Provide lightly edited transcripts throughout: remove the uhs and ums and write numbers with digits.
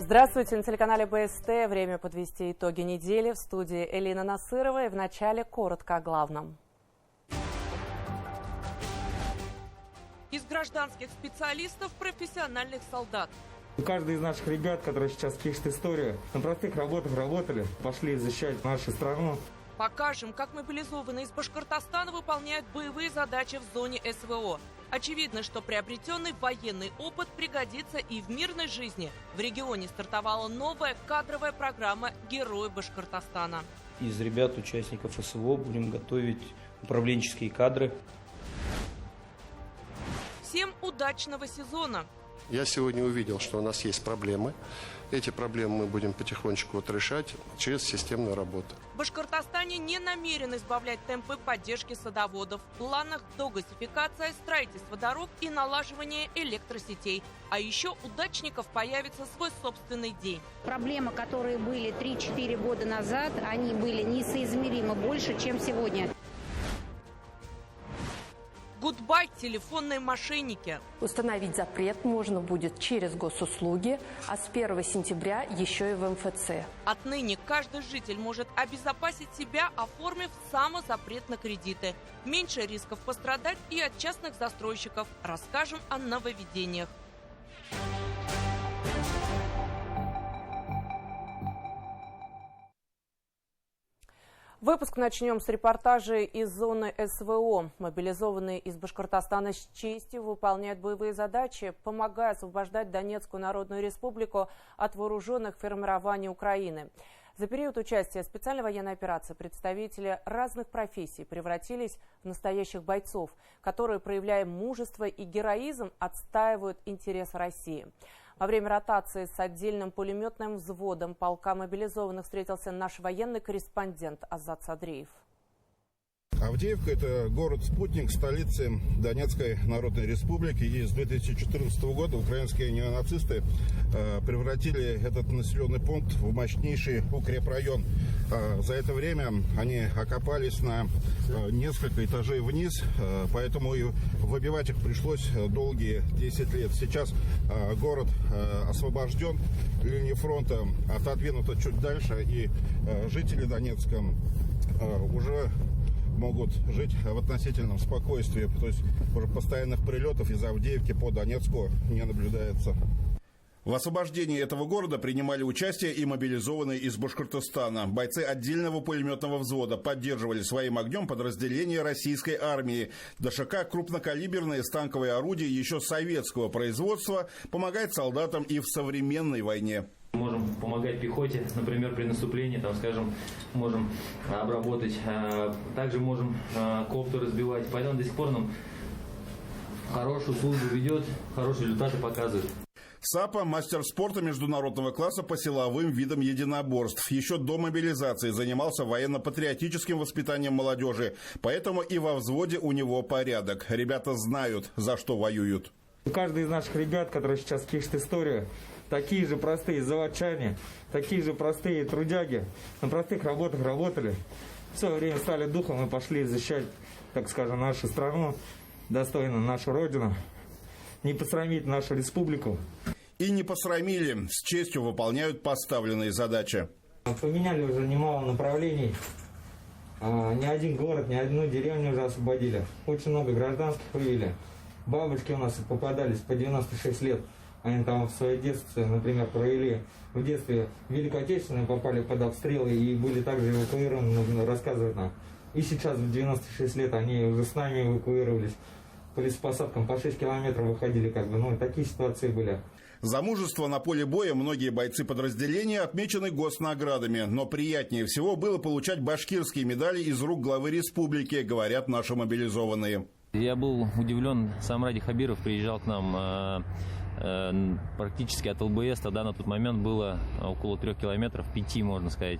Здравствуйте, на телеканале БСТ. Время подвести итоги недели. В студии Элина Насырова. И в начале коротко о главном. Из гражданских специалистов профессиональных солдат. Каждый из наших ребят, которые сейчас пишет историю, на простых работах работали, пошли защищать нашу страну. Покажем, как мобилизованные из Башкортостана выполняют боевые задачи в зоне СВО. Очевидно, что приобретенный военный опыт пригодится и в мирной жизни. В регионе стартовала новая кадровая программа «Герои Башкортостана». Из ребят, участников СВО, будем готовить управленческие кадры. Всем удачного сезона! Я сегодня увидел, что у нас есть проблемы. Эти проблемы мы будем потихонечку решать через системную работу. В Башкортостане не намерены избавлять темпы поддержки садоводов. В планах догазификация, строительство дорог и налаживание электросетей. А еще у дачников появится свой собственный день. Проблемы, которые были 3-4 года назад, они были несоизмеримо больше, чем сегодня. Гудбай телефонные мошенники. Установить запрет можно будет через госуслуги, а с 1 сентября еще и в МФЦ. Отныне каждый житель может обезопасить себя, оформив самозапрет на кредиты. Меньше рисков пострадать и от частных застройщиков. Расскажем о нововведениях. Выпуск начнем с репортажей из зоны СВО. Мобилизованные из Башкортостана с честью выполняют боевые задачи, помогая освобождать Донецкую Народную Республику от вооруженных формирований Украины. За период участия в специальной военной операции представители разных профессий превратились в настоящих бойцов, которые, проявляя мужество и героизм, отстаивают интересы России. Во время ротации с отдельным пулеметным взводом полка мобилизованных встретился наш военный корреспондент Азат Садриев. Авдеевка – это город-спутник столицы Донецкой Народной Республики. И с 2014 года украинские неонацисты превратили этот населенный пункт в мощнейший укрепрайон. За это время они окопались на несколько этажей вниз, поэтому и выбивать их пришлось долгие 10 лет. Сейчас город освобожден, линия фронта отодвинута чуть дальше, и жители Донецка уже могут жить в относительном спокойствии. То есть постоянных прилетов из Авдеевки по Донецку не наблюдается. В освобождении этого города принимали участие и мобилизованные из Башкортостана. Бойцы отдельного пулеметного взвода поддерживали своим огнем подразделения российской армии. ДШК, крупнокалиберные станковые орудия еще советского производства, помогает солдатам и в современной войне. Можем помогать пехоте, например, при наступлении, там, скажем, можем обработать, также можем коптеры сбивать. Поэтому до сих пор нам хорошую службу ведет, хорошие результаты показывает. САПа – мастер спорта международного класса по силовым видам единоборств. Еще до мобилизации занимался военно-патриотическим воспитанием молодежи. Поэтому и во взводе у него порядок. Ребята знают, за что воюют. Каждый из наших ребят, которые сейчас пишет историю, такие же простые заводчане, такие же простые трудяги, на простых работах работали. В свое время стали духом и пошли защищать, так скажем, нашу страну, достойно нашу родину, не посрамить нашу республику. И не посрамили, с честью выполняют поставленные задачи. Поменяли уже немало направлений. Ни один город, ни одну деревню уже освободили. Очень много гражданских вывели. Бабушки у нас попадались по 96 лет. Они там в своей детстве, например, провели в детстве Великую Отечественную, попали под обстрелы и были также эвакуированы, рассказывают нам. И сейчас в 96 лет они уже с нами эвакуировались. По лесопосадкам по 6 километров выходили, такие ситуации были. За мужество на поле боя многие бойцы подразделения отмечены госнаградами. Но приятнее всего было получать башкирские медали из рук главы республики, говорят наши мобилизованные. Я был удивлен, сам Ради Хабиров приезжал к нам Практически от ЛБС тогда на тот момент было около 3 километров, 5, можно сказать.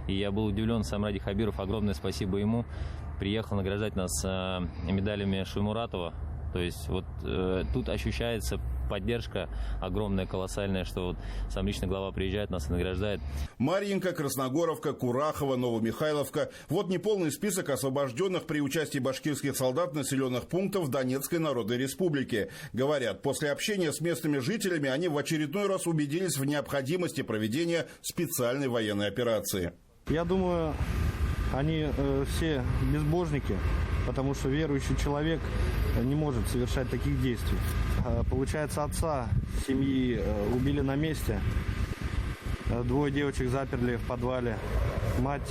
И я был удивлен, сам Ради Хабиров, огромное спасибо ему. Приехал награждать нас медалями Шоймуратова. То есть вот тут ощущается поддержка огромная, колоссальная, что вот сам лично глава приезжает, нас и награждает. Марьинка, Красногоровка, Курахова, Новомихайловка. Вот неполный список освобожденных при участии башкирских солдат населенных пунктов Донецкой Народной Республики. Говорят, после общения с местными жителями они в очередной раз убедились в необходимости проведения специальной военной операции. Я думаю, они все безбожники, потому что верующий человек не может совершать таких действий. Получается, отца семьи убили на месте, 2 девочек заперли в подвале, мать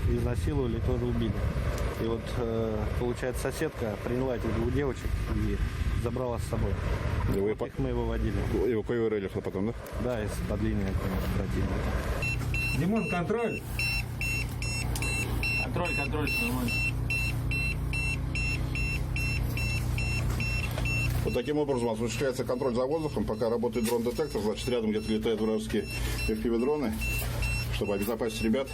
изнасиловали, тоже убили. И вот, получается, соседка приняла этих 2 девочек и забрала с собой. Их мы выводили. Эвакуировали их потом, да? Да, из-под линии, конечно, противника. Димон, контроль! Контроль, нормально. Вот таким образом осуществляется контроль за воздухом, пока работает дрон-детектор, значит, рядом где-то летают вражеские FPV-дроны, чтобы обезопасить ребят.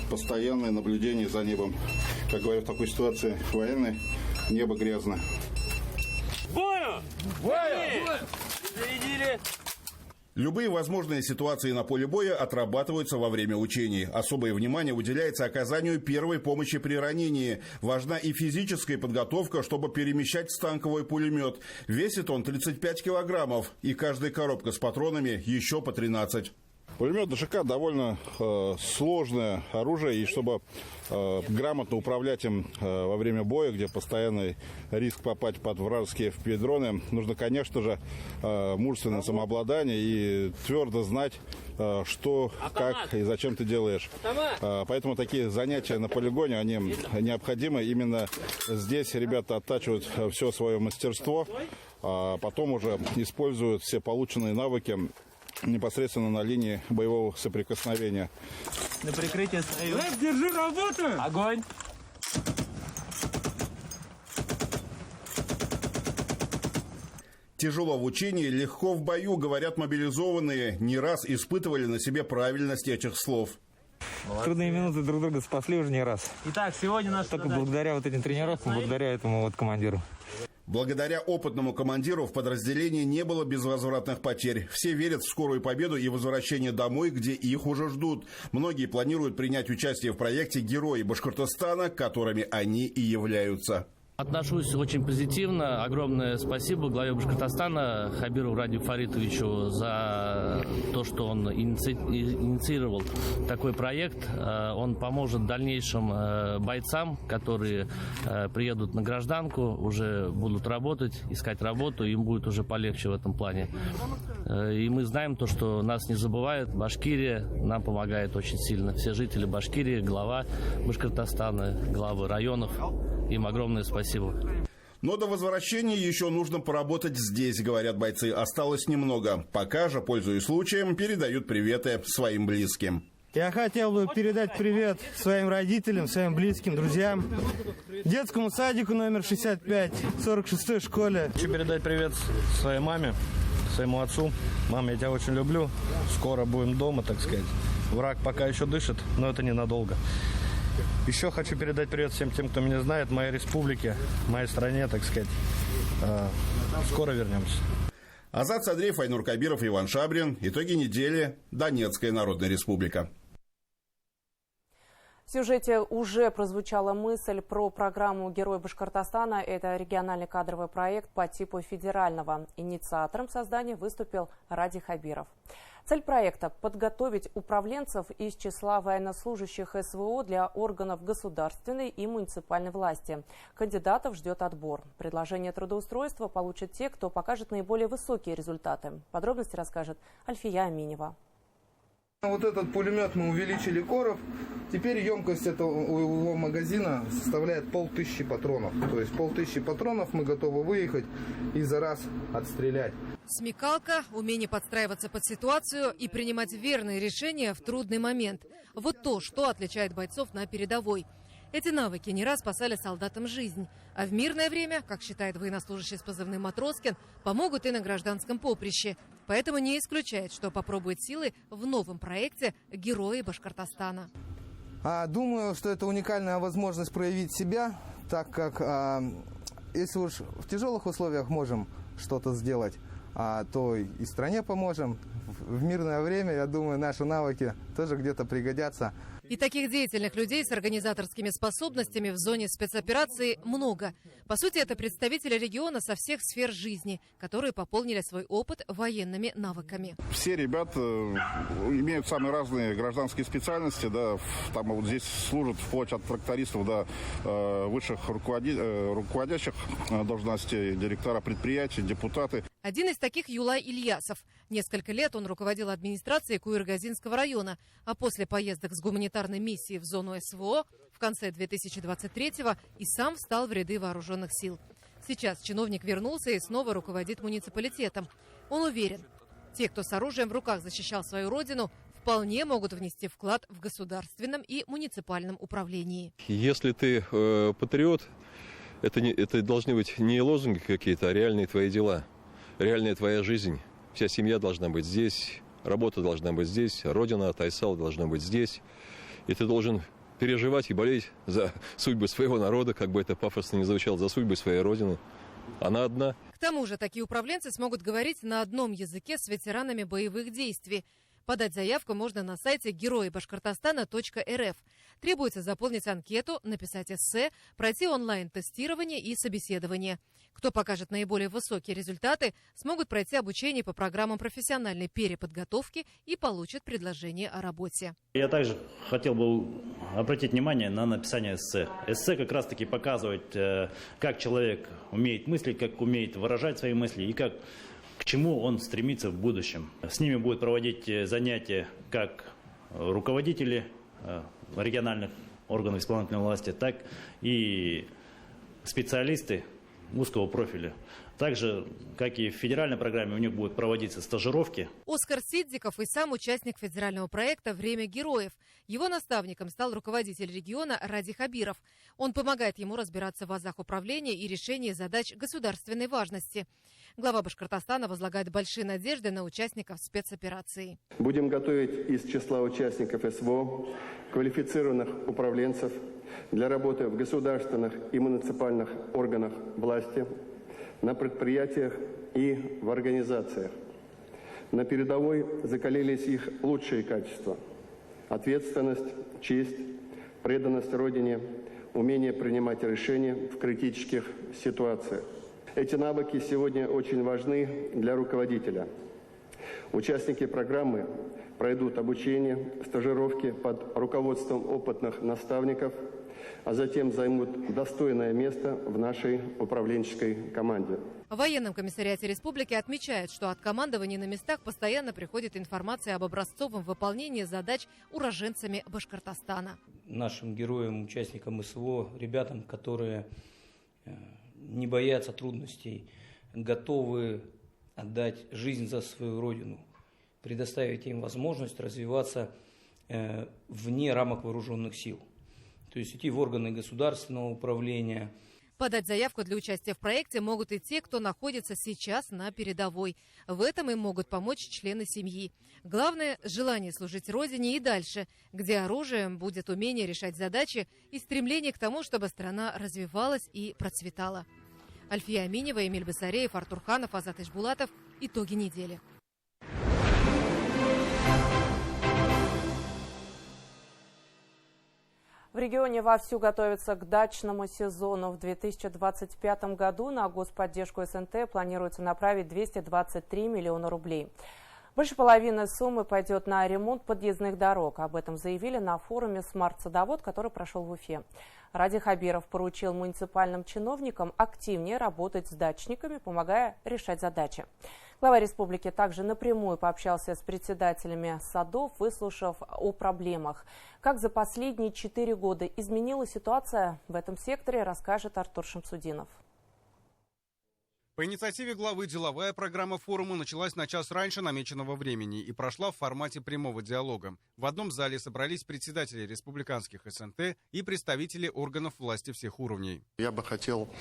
Постоянное наблюдение за небом. Как говорят, в такой ситуации военной, небо грязно. Бою! Зарядили! Любые возможные ситуации на поле боя отрабатываются во время учений. Особое внимание уделяется оказанию первой помощи при ранении. Важна и физическая подготовка, чтобы перемещать станковый пулемет. Весит он 35 килограммов, и каждая коробка с патронами еще по 13. Пулемет ДШК довольно сложное оружие, и чтобы грамотно управлять им во время боя, где постоянный риск попасть под вражеские FPV-дроны, нужно, конечно же, мужественное самообладание и твердо знать, что, как и зачем ты делаешь. Поэтому такие занятия на полигоне, они необходимы. Именно здесь ребята оттачивают все свое мастерство, а потом уже используют все полученные навыки непосредственно на линии боевого соприкосновения. На прикрытие стою. Держи работу! Огонь! Тяжело в учении, легко в бою, говорят мобилизованные. Не раз испытывали на себе правильность этих слов. Трудные минуты друг друга спасли уже не раз. Итак, сегодня наш Только благодаря вот этим тренировкам, благодаря этому вот командиру. Благодаря опытному командиру в подразделении не было безвозвратных потерь. Все верят в скорую победу и возвращение домой, где их уже ждут. Многие планируют принять участие в проекте «Герои Башкортостана», которыми они и являются. Отношусь очень позитивно. Огромное спасибо главе Башкортостана Хабирову Радию Фаритовичу за то, что он инициировал такой проект. Он поможет дальнейшим бойцам, которые приедут на гражданку, уже будут работать, искать работу, им будет уже полегче в этом плане. И мы знаем то, что нас не забывают. Башкирия нам помогает очень сильно. Все жители Башкирии, глава Башкортостана, главы районов. Им огромное спасибо. Но до возвращения еще нужно поработать здесь, говорят бойцы. Осталось немного. Пока же, пользуясь случаем, передают приветы своим близким. Я хотел бы передать привет своим родителям, своим близким, друзьям, детскому садику номер 65, 46-й школе. Хочу передать привет своей маме, своему отцу. Мама, я тебя очень люблю. Скоро будем дома, так сказать. Враг пока еще дышит, но это ненадолго. Еще хочу передать привет всем тем, кто меня знает, моей республике, моей стране, так сказать. Скоро вернемся. Азат Садреев, Айнур Кабиров, Иван Шабрин. Итоги недели. Донецкая Народная Республика. В сюжете уже прозвучала мысль про программу «Герой Башкортостана». Это региональный кадровый проект по типу федерального. Инициатором создания выступил Ради Хабиров. Цель проекта – подготовить управленцев из числа военнослужащих СВО для органов государственной и муниципальной власти. Кандидатов ждет отбор. Предложение трудоустройства получат те, кто покажет наиболее высокие результаты. Подробности расскажет Альфия Аминева. Вот этот пулемет мы увеличили короб. Теперь емкость этого магазина составляет 1500 патронов. То есть 1500 патронов мы готовы выехать и за раз отстрелять. Смекалка, умение подстраиваться под ситуацию и принимать верные решения в трудный момент. Вот то, что отличает бойцов на передовой. Эти навыки не раз спасали солдатам жизнь. А в мирное время, как считает военнослужащий с позывным «Матроскин», помогут и на гражданском поприще. Поэтому не исключает, что попробует силы в новом проекте «Герои Башкортостана». Думаю, что это уникальная возможность проявить себя, так как если уж в тяжелых условиях можем что-то сделать, то и стране поможем. В мирное время, я думаю, наши навыки тоже где-то пригодятся. И таких деятельных людей с организаторскими способностями в зоне спецоперации много. По сути, это представители региона со всех сфер жизни, которые пополнили свой опыт военными навыками. Все ребята имеют самые разные гражданские специальности, да, там вот здесь служат вплоть от трактористов до высших руководящих должностей, директора предприятий, депутаты. Один из таких Юлай Ильясов. Несколько лет он руководил администрацией Куйыргазинского района, а после поездок с гуманитарной миссией в зону СВО в конце 2023-го и сам встал в ряды вооруженных сил. Сейчас чиновник вернулся и снова руководит муниципалитетом. Он уверен, те, кто с оружием в руках защищал свою родину, вполне могут внести вклад в государственном и муниципальном управлении. Если ты патриот, это должны быть не лозунги какие-то, а реальные твои дела, реальная твоя жизнь. Вся семья должна быть здесь, работа должна быть здесь, родина, Тайсал должна быть здесь. И ты должен переживать и болеть за судьбы своего народа, как бы это пафосно ни звучало, за судьбы своей родины. Она одна. К тому же такие управленцы смогут говорить на одном языке с ветеранами боевых действий. Подать заявку можно на сайте героибашкортостана.рф. Требуется заполнить анкету, написать эссе, пройти онлайн-тестирование и собеседование. Кто покажет наиболее высокие результаты, смогут пройти обучение по программам профессиональной переподготовки и получат предложение о работе. Я также хотел бы обратить внимание на написание эссе. Эссе как раз-таки показывает, как человек умеет мыслить, как умеет выражать свои мысли и к чему он стремится в будущем. С ними будут проводить занятия как руководители региональных органов исполнительной власти, так и специалисты узкого профиля. Также, как и в федеральной программе, у них будут проводиться стажировки. Оскар Сиддиков и сам участник федерального проекта «Время героев». Его наставником стал руководитель региона Ради Хабиров. Он помогает ему разбираться в азах управления и решении задач государственной важности. Глава Башкортостана возлагает большие надежды на участников спецоперации. Будем готовить из числа участников СВО квалифицированных управленцев для работы в государственных и муниципальных органах власти, на предприятиях и в организациях. На передовой закалились их лучшие качества: ответственность, честь, преданность Родине, умение принимать решения в критических ситуациях. Эти навыки сегодня очень важны для руководителя. Участники программы пройдут обучение, стажировки под руководством опытных наставников, а затем займут достойное место в нашей управленческой команде. В военном комиссариате республики отмечают, что от командования на местах постоянно приходит информация об образцовом выполнении задач уроженцами Башкортостана. Нашим героям, участникам СВО, ребятам, которые не боятся трудностей, готовы отдать жизнь за свою родину, предоставить им возможность развиваться вне рамок вооруженных сил. То есть идти в органы государственного управления. Подать заявку для участия в проекте могут и те, кто находится сейчас на передовой. В этом им могут помочь члены семьи. Главное – желание служить Родине и дальше, где оружием будет умение решать задачи и стремление к тому, чтобы страна развивалась и процветала. Альфия Аминева, Эмиль Басареев, Артур Ханов, Азат Ишбулатов. Итоги недели. В регионе вовсю готовятся к дачному сезону. В 2025 году на господдержку СНТ планируется направить 223 миллиона рублей. Больше половины суммы пойдет на ремонт подъездных дорог. Об этом заявили на форуме «Смарт-садовод», который прошел в Уфе. Ради Хабиров поручил муниципальным чиновникам активнее работать с дачниками, помогая решать задачи. Глава республики также напрямую пообщался с председателями садов, выслушав о проблемах. Как за последние 4 года изменилась ситуация в этом секторе, расскажет Артур Шамсудинов. По инициативе главы деловая программа форума началась на час раньше намеченного времени и прошла в формате прямого диалога. В одном зале собрались председатели республиканских СНТ и представители органов власти всех уровней. Я бы хотел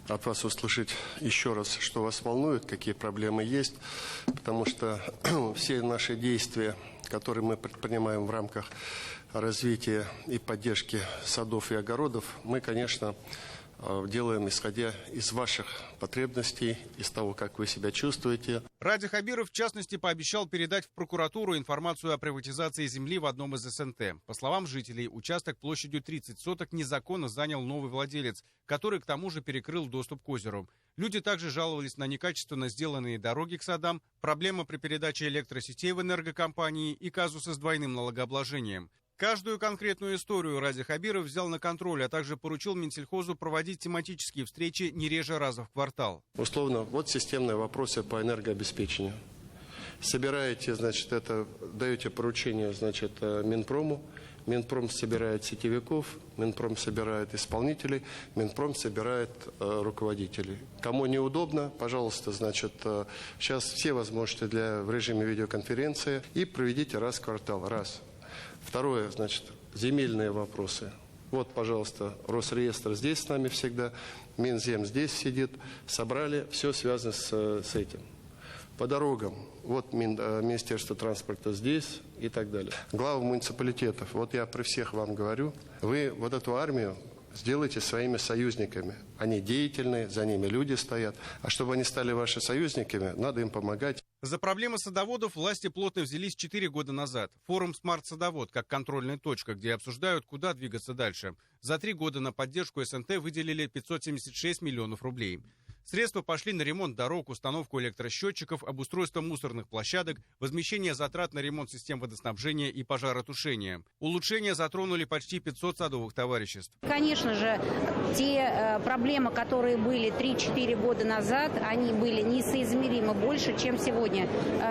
от вас услышать еще раз, что вас волнует, какие проблемы есть, потому что все наши действия, которые мы предпринимаем в рамках развития и поддержки садов и огородов, мы, конечно, делаем, исходя из ваших потребностей, из того, как вы себя чувствуете. Ради Хабиров, в частности, пообещал передать в прокуратуру информацию о приватизации земли в одном из СНТ. По словам жителей, участок площадью 30 соток незаконно занял новый владелец, который к тому же перекрыл доступ к озеру. Люди также жаловались на некачественно сделанные дороги к садам, проблемы при передаче электросетей в энергокомпании и казусы с двойным налогообложением. Каждую конкретную историю Ради Хабиров взял на контроль, а также поручил Минсельхозу проводить тематические встречи не реже раза в квартал. Условно, вот системные вопросы по энергообеспечению. Собираете, значит, это, даете поручение, значит, Минпрому. Минпром собирает сетевиков, Минпром собирает исполнителей, Минпром собирает руководителей. Кому неудобно, пожалуйста, значит, сейчас все возможности в режиме видеоконференции и проведите раз в квартал. Раз. Второе, значит, земельные вопросы. Вот, пожалуйста, Росреестр здесь с нами всегда, Минзем здесь сидит. Собрали, все связано с этим. По дорогам, вот Министерство транспорта здесь и так далее. Главы муниципалитетов, вот я при всех вам говорю, вы вот эту армию сделайте своими союзниками. Они деятельные, за ними люди стоят. А чтобы они стали вашими союзниками, надо им помогать. За проблемы садоводов власти плотно взялись 4 года назад. Форум «Смарт-садовод» как контрольная точка, где обсуждают, куда двигаться дальше. За 3 года на поддержку СНТ выделили 576 миллионов рублей. Средства пошли на ремонт дорог, установку электросчетчиков, обустройство мусорных площадок, возмещение затрат на ремонт систем водоснабжения и пожаротушения. Улучшения затронули почти 500 садовых товариществ. Конечно же, те проблемы, которые были 3-4 года назад, они были несоизмеримо больше, чем сегодня.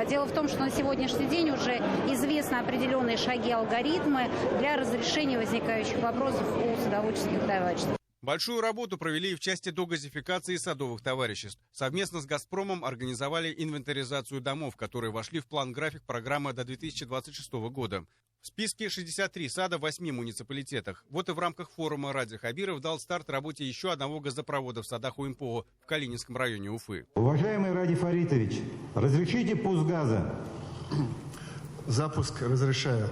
Дело в том, что на сегодняшний день уже известны определенные шаги, алгоритмы для разрешения возникающих вопросов у садоводческих товариществ. Большую работу провели и в части догазификации садовых товариществ. Совместно с «Газпромом» организовали инвентаризацию домов, которые вошли в план-график программы до 2026 года. В списке 63 сада в 8 муниципалитетах. Вот и в рамках форума Ради Хабиров дал старт работе еще одного газопровода в садах УМПО в Калининском районе Уфы. Уважаемый Ради Фаритович, разрешите пуск газа? Запуск разрешаю.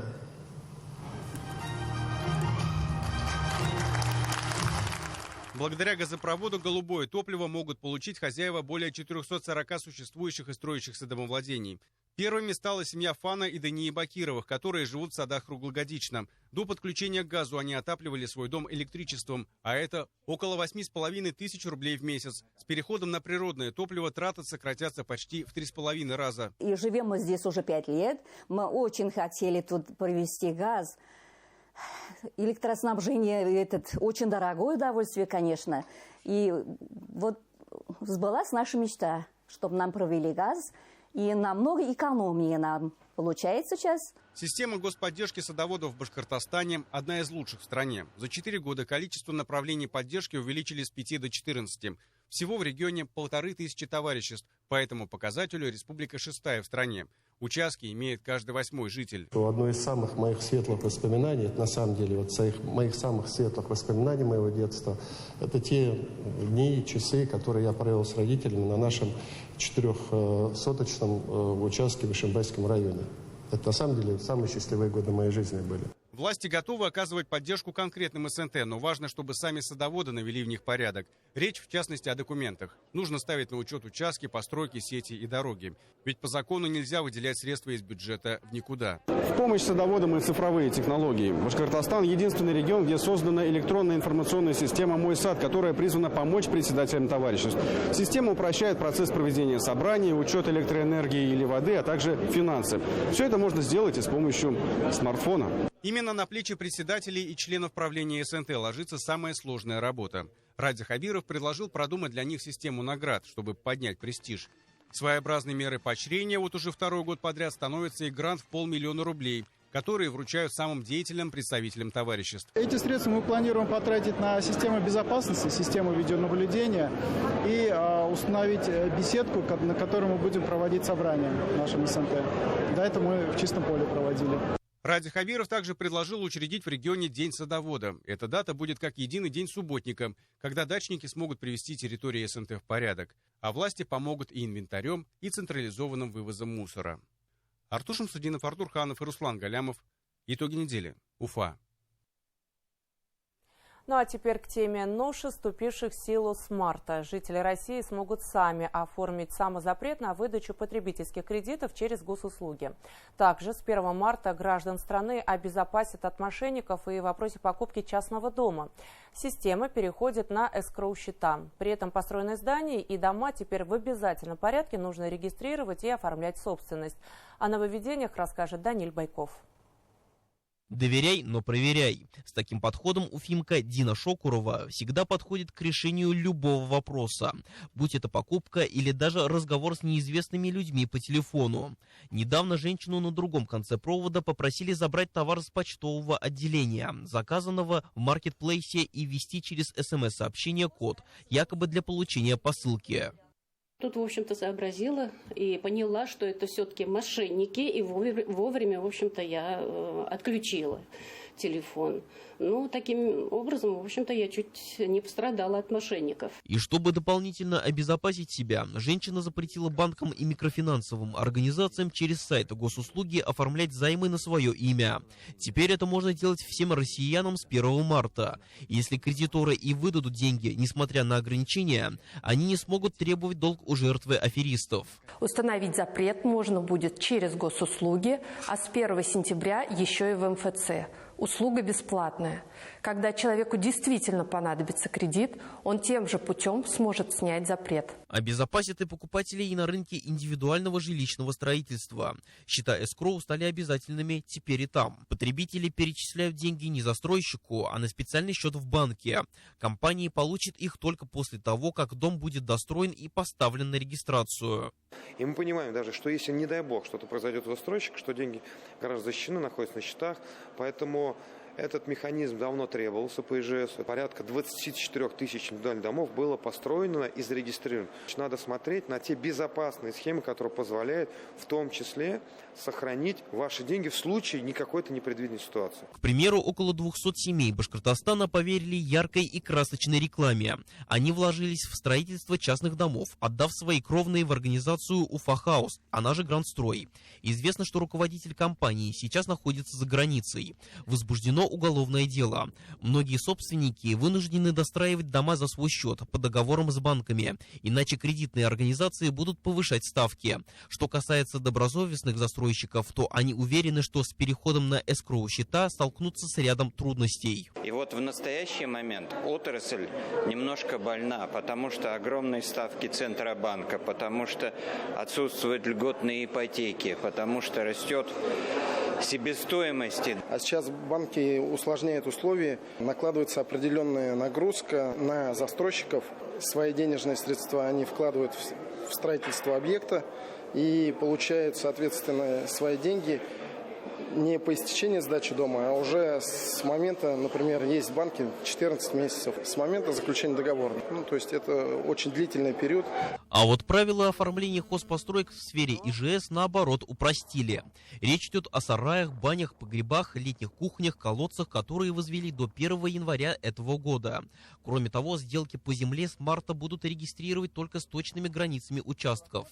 Благодаря газопроводу голубое топливо могут получить хозяева более 440 существующих и строящихся домовладений. Первыми стала семья Фана и Дании Бакировых, которые живут в садах круглогодично. До подключения к газу они отапливали свой дом электричеством, а это около 8,5 тысяч рублей в месяц. С переходом на природное топливо траты сократятся почти в 3,5 раза. И живем мы здесь уже 5 лет. Мы очень хотели тут провести газ. Электроснабжение – очень дорогое удовольствие, конечно. И вот сбылась наша мечта, чтобы нам провели газ. И намного экономнее нам получается сейчас. Система господдержки садоводов в Башкортостане – одна из лучших в стране. За 4 года количество направлений поддержки увеличили с 5 до 14. Всего в регионе 1500 товариществ. По этому показателю республика 6-я в стране. Участки имеет каждый 8-й житель. Одно из самых моих светлых воспоминаний, на самом деле, вот моих самых светлых воспоминаний моего детства, это те дни и часы, которые я провел с родителями на нашем 4-соточном участке в Ишимбайском районе. Это, на самом деле, самые счастливые годы моей жизни были. Власти готовы оказывать поддержку конкретным СНТ, но важно, чтобы сами садоводы навели в них порядок. Речь, в частности, о документах. Нужно ставить на учет участки, постройки, сети и дороги. Ведь по закону нельзя выделять средства из бюджета в никуда. В помощь садоводам и цифровые технологии. Башкортостан – единственный регион, где создана электронная информационная система «Мой сад», которая призвана помочь председателям товариществ. Система упрощает процесс проведения собраний, учет электроэнергии или воды, а также финансы. Все это можно сделать и с помощью смартфона. Именно на плечи председателей и членов правления СНТ ложится самая сложная работа. Ради Хабиров предложил продумать для них систему наград, чтобы поднять престиж. Своеобразной мерой поощрения вот уже 2-й год подряд становится и грант в 500 000 рублей. которые вручают самым деятельным представителям товариществ. Эти средства мы планируем потратить на систему безопасности, систему видеонаблюдения и установить беседку, на которой мы будем проводить собрания в нашем СНТ. До этого мы в чистом поле проводили. Ради Хабиров также предложил учредить в регионе День садовода. Эта дата будет как единый день субботника, когда дачники смогут привести территорию СНТ в порядок, а власти помогут и инвентарем, и централизованным вывозом мусора. Артур Шамсудинов, Артур Ханов и Руслан Галямов. Итоги недели. Уфа. Ну а теперь к теме новшеств, вступивших в силу с марта. Жители России смогут сами оформить самозапрет на выдачу потребительских кредитов через госуслуги. Также с 1 марта граждан страны обезопасят от мошенников и в вопросе покупки частного дома. Система переходит на эскроу-счета. При этом построенные здания и дома теперь в обязательном порядке нужно регистрировать и оформлять собственность. О нововведениях расскажет Даниль Байков. Доверяй, но проверяй. С таким подходом уфимка Дина Шокурова всегда подходит к решению любого вопроса, будь это покупка или даже разговор с неизвестными людьми по телефону. Недавно женщину на другом конце провода попросили забрать товар с почтового отделения, заказанного в маркетплейсе, и ввести через СМС-сообщение код, якобы для получения посылки. Тут, в общем-то, сообразила и поняла, что это все-таки мошенники, и вовремя, в общем-то, я отключила телефон. Ну, таким образом, в общем-то, я чуть не пострадала от мошенников. И чтобы дополнительно обезопасить себя, женщина запретила банкам и микрофинансовым организациям через сайт госуслуги оформлять займы на свое имя. Теперь это можно делать всем россиянам с 1 марта. Если кредиторы и выдадут деньги, несмотря на ограничения, они не смогут требовать долг у жертвы аферистов. Установить запрет можно будет через госуслуги, а с 1 сентября еще и в МФЦ. Услуга бесплатная. Когда человеку действительно понадобится кредит, он тем же путем сможет снять запрет. Обезопасят и покупателей и на рынке индивидуального жилищного строительства. Счета эскроу стали обязательными теперь и там. Потребители перечисляют деньги не застройщику, а на специальный счет в банке. Компании получат их только после того, как дом будет достроен и поставлен на регистрацию. И мы понимаем даже, что если, не дай бог, что-то произойдет у застройщика, что деньги гораздо защищены, находятся на счетах, поэтому этот механизм давно требовался по ИЖС. Порядка 24 тысяч индивидуальных домов было построено и зарегистрировано. Надо смотреть на те безопасные схемы, которые позволяют в том числе сохранить ваши деньги в случае какой-то непредвиденной ситуации. К примеру, около 200 семей Башкортостана поверили яркой и красочной рекламе. Они вложились в строительство частных домов, отдав свои кровные в организацию Уфа Хаус, она же Грандстрой. Известно, что руководитель компании сейчас находится за границей. Возбуждено уголовное дело. Многие собственники вынуждены достраивать дома за свой счет по договорам с банками, иначе кредитные организации будут повышать ставки. Что касается добросовестных застройщиков, то они уверены, что с переходом на эскроу-счета столкнутся с рядом трудностей. И вот в настоящий момент отрасль немножко больна, потому что огромные ставки Центробанка, потому что отсутствуют льготные ипотеки, потому что растет себестоимость. А сейчас банки усложняют условия, накладывается определенная нагрузка на застройщиков. Свои денежные средства они вкладывают в строительство объекта и получают, соответственно, свои деньги не по истечении сдачи дома, а уже с момента, например, есть банки 14 месяцев, с момента заключения договора. То есть это очень длительный период. А вот правила оформления хозпостроек в сфере ИЖС, наоборот, упростили. Речь идет о сараях, банях, погребах, летних кухнях, колодцах, которые возвели до 1 января этого года. Кроме того, сделки по земле с марта будут регистрировать только с точными границами участков.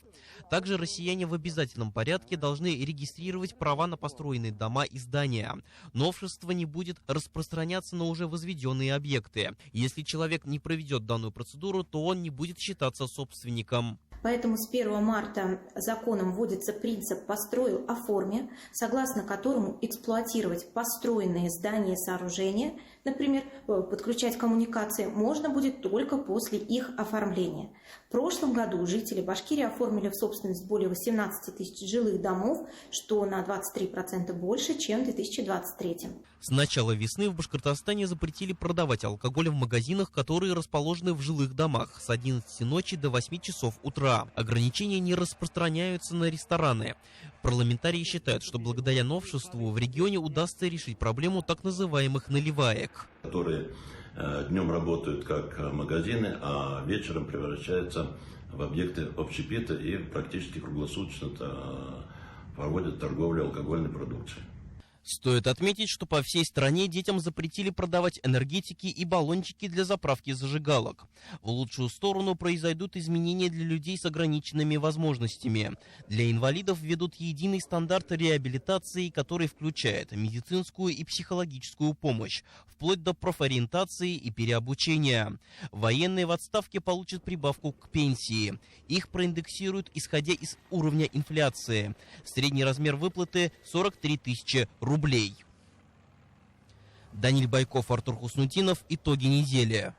Также россияне в обязательном порядке должны регистрировать права на построенные дома и здания. Новшество не будет распространяться на уже возведенные объекты. Если человек не проведет данную процедуру, то он не будет считаться собственником. Поэтому с 1 марта законом вводится принцип «построил, оформи», согласно которому эксплуатировать построенные здания и сооружения, например, подключать коммуникации, можно будет только после их оформления. В прошлом году жители Башкирии оформили в собственность более 18 тысяч жилых домов, что на 23% больше, чем в 2023. С начала весны в Башкортостане запретили продавать алкоголь в магазинах, которые расположены в жилых домах с 11 ночи до 8 часов утра. ифтара. Ограничения не распространяются на рестораны. Парламентарии считают, что благодаря новшеству в регионе удастся решить проблему так называемых наливаек, которые днем работают как магазины, а вечером превращаются в объекты общепита и практически круглосуточно проводят торговлю алкогольной продукцией. Стоит отметить, что по всей стране детям запретили продавать энергетики и баллончики для заправки зажигалок. В лучшую сторону произойдут изменения для людей с ограниченными возможностями. Для инвалидов введут единый стандарт реабилитации, который включает медицинскую и психологическую помощь, вплоть до профориентации и переобучения. Военные в отставке получат прибавку к пенсии. Их проиндексируют, исходя из уровня инфляции. Средний размер выплаты – 43 тысячи рублей. Даниль Байков, Артур Хуснутдинов. Итоги недели.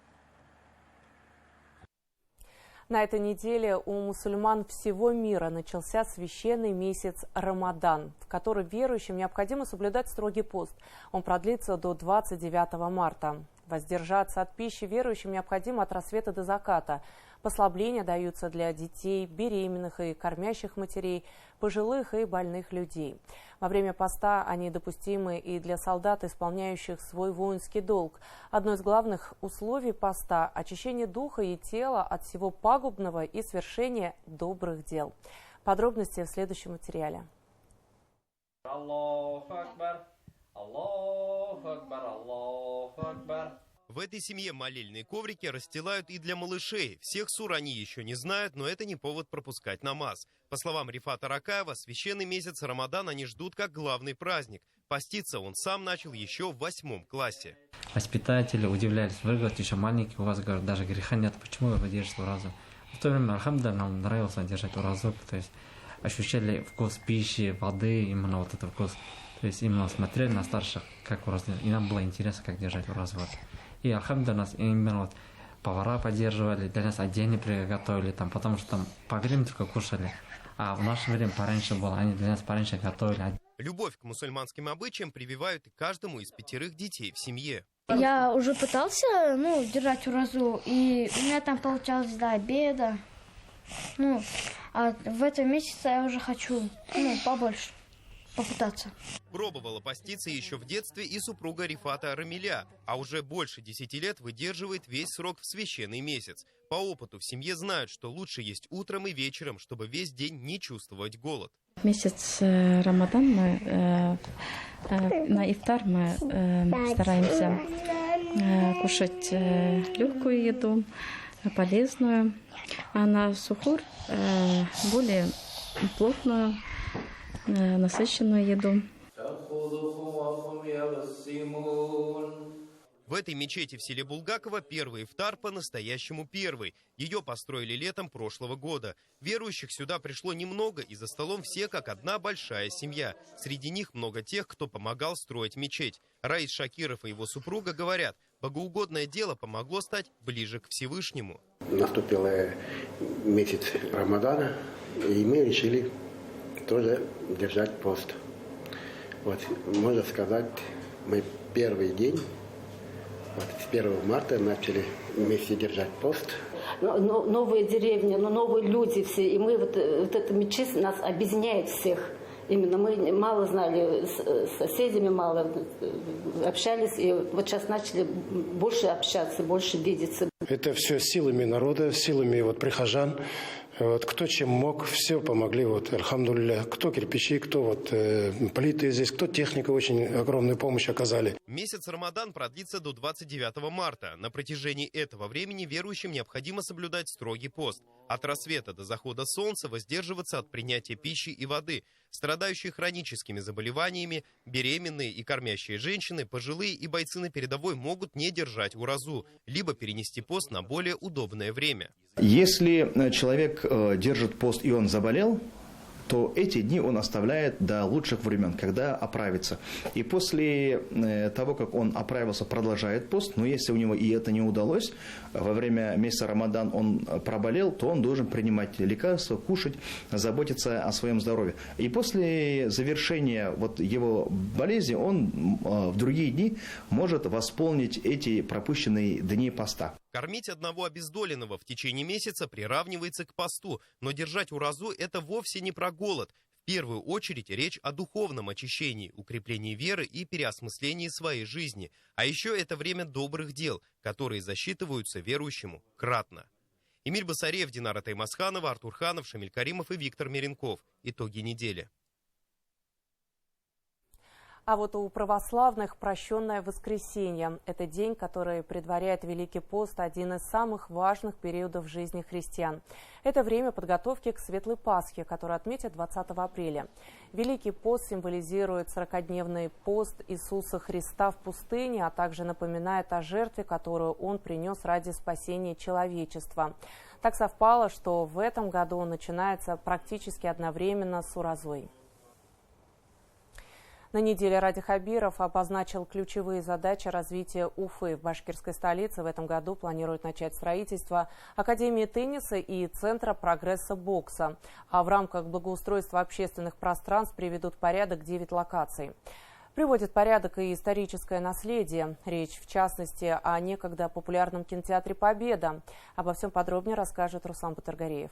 На этой неделе у мусульман всего мира начался священный месяц Рамадан, в который верующим необходимо соблюдать строгий пост. Он продлится до 29 марта. Воздержаться от пищи верующим необходимо от рассвета до заката. Послабления даются для детей, беременных и кормящих матерей, пожилых и больных людей. Во время поста они допустимы и для солдат, исполняющих свой воинский долг. Одно из главных условий поста – очищение духа и тела от всего пагубного и свершение добрых дел. Подробности в следующем материале. Аллаху Акбар, Аллаху Акбар, Аллаху Акбар. В этой семье молельные коврики расстилают и для малышей. Всех сур они еще не знают, но это не повод пропускать намаз. По словам Рифата Ракаева, священный месяц Рамадан они ждут как главный праздник. Поститься он сам начал еще в 8 классе. Воспитатели удивлялись, вы, говорит, еще маленький, у вас, говорит, даже греха нет, почему вы держите уразу? В то время, альхамдулилля, нам нравилось держать уразу, то есть ощущали вкус пищи, воды, именно вот этот вкус. То есть именно смотрели на старших, как уразу, и нам было интересно, как держать уразу. И альхамдулилля нас именно вот повара поддерживали, для нас отдельно приготовили, там, потому что там по времени только кушали. А в наше время пораньше было, они для нас пораньше готовили. Любовь к мусульманским обычаям прививают и каждому из 5 детей в семье. Я уже пытался, держать уразу, и у меня там получалось до обеда. А в этом месяце я уже хочу, побольше попытаться. Пробовала поститься еще в детстве и супруга Рифата Рамиля, а уже больше 10 лет выдерживает весь срок в священный месяц. По опыту в семье знают, что лучше есть утром и вечером, чтобы весь день не чувствовать голод. Месяц Рамадан мы на ифтар мы стараемся кушать легкую еду, полезную, а на сухур более плотную, насыщенную еду. В этой мечети в селе Булгаково первый ифтар по-настоящему первый. Ее построили летом прошлого года. Верующих сюда пришло немного, и за столом все как одна большая семья. Среди них много тех, кто помогал строить мечеть. Раис Шакиров и его супруга говорят, богоугодное дело помогло стать ближе к Всевышнему. Наступил месяц Рамадана, и мы решили тоже держать пост. Вот, можно сказать, мы первый день, с 1 марта начали вместе держать пост. Новые деревни, новые люди все, и мы вот эта мечеть нас объединяет всех. Именно мы мало знали, с соседями мало общались, и вот сейчас начали больше общаться, больше видеться. Это все силами народа, силами прихожан. Кто чем мог, все помогли, альхамдулилля. Кто кирпичи, кто плиты здесь, кто техника, очень огромную помощь оказали. Месяц Рамадан продлится до 29 марта. На протяжении этого времени верующим необходимо соблюдать строгий пост. От рассвета до захода солнца воздерживаться от принятия пищи и воды. Страдающие хроническими заболеваниями, беременные и кормящие женщины, пожилые и бойцы на передовой могут не держать уразу, либо перенести пост на более удобное время. Если человек держит пост и он заболел, то эти дни он оставляет до лучших времен, когда оправится. И после того, как он оправился, продолжает пост. Но если у него и это не удалось, во время месяца Рамадан он проболел, то он должен принимать лекарства, кушать, заботиться о своем здоровье. И после завершения его болезни он в другие дни может восполнить эти пропущенные дни поста. Кормить одного обездоленного в течение месяца приравнивается к посту, но держать уразу – это вовсе не про голод. В первую очередь речь о духовном очищении, укреплении веры и переосмыслении своей жизни. А еще это время добрых дел, которые засчитываются верующему кратно. Эмиль Басареев, Динара Таймасханова, Артур Ханов, Шамиль Каримов и Виктор Меренков. Итоги недели. А вот у православных прощенное воскресенье. Это день, который предваряет Великий пост, один из самых важных периодов жизни христиан. Это время подготовки к Светлой Пасхе, которую отметят 20 апреля. Великий пост символизирует 40-дневный пост Иисуса Христа в пустыне, а также напоминает о жертве, которую Он принес ради спасения человечества. Так совпало, что в этом году он начинается практически одновременно с Уразой. На неделе Ради Хабиров обозначил ключевые задачи развития Уфы. В башкирской столице в этом году планируют начать строительство Академии тенниса и Центра прогресса бокса. А в рамках благоустройства общественных пространств приведут в порядок 9 локаций. Приводит порядок и историческое наследие. Речь, в частности, о некогда популярном кинотеатре «Победа». Обо всем подробнее расскажет Руслан Батыргареев.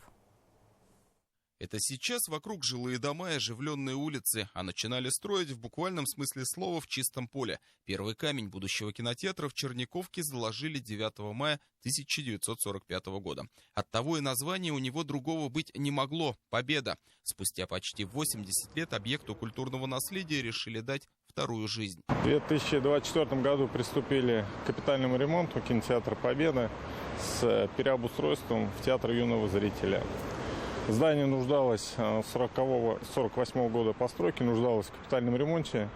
Это сейчас вокруг жилые дома и оживленные улицы, а начинали строить в буквальном смысле слова в чистом поле. Первый камень будущего кинотеатра в Черниковке заложили 9 мая 1945 года. Оттого и название у него другого быть не могло – «Победа». Спустя почти 80 лет объекту культурного наследия решили дать вторую жизнь. В 2024 году приступили к капитальному ремонту кинотеатра «Победа» с переобустройством в театр юного зрителя. Здание нуждалось с 48 года постройки, нуждалось в капитальном ремонте.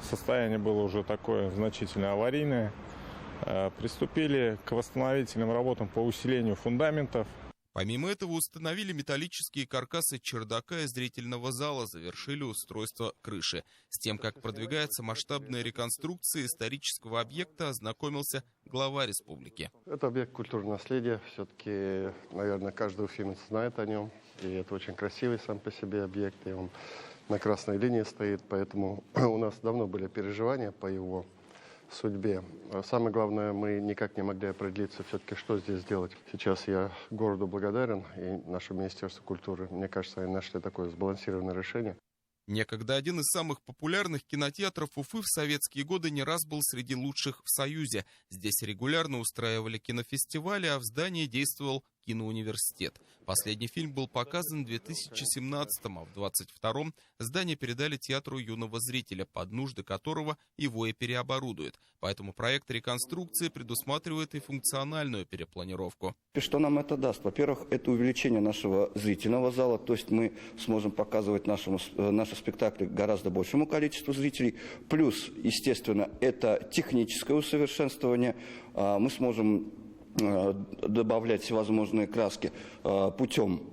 Состояние было уже такое значительно аварийное. Приступили к восстановительным работам по усилению фундаментов. Помимо этого установили металлические каркасы чердака и зрительного зала, завершили устройство крыши. С тем, как продвигается масштабная реконструкция исторического объекта, ознакомился глава республики. Это объект культурного наследия. Все-таки, наверное, каждый уфимец знает о нем. И это очень красивый сам по себе объект. И он на красной линии стоит. Поэтому у нас давно были переживания по его судьбе. Самое главное, мы никак не могли определиться все-таки, что здесь сделать. Сейчас я городу благодарен и нашему Министерству культуры. Мне кажется, они нашли такое сбалансированное решение. Некогда один из самых популярных кинотеатров Уфы в советские годы не раз был среди лучших в Союзе. Здесь регулярно устраивали кинофестивали, а в здании действовал киноуниверситет. Последний фильм был показан в 2017-м, а в 2022-м здание передали театру юного зрителя, под нужды которого его и переоборудуют. Поэтому проект реконструкции предусматривает и функциональную перепланировку. Что нам это даст? Во-первых, это увеличение нашего зрительного зала, то есть мы сможем показывать наши спектакли гораздо большему количеству зрителей. Плюс, естественно, это техническое усовершенствование. Мы сможем добавлять всевозможные краски путем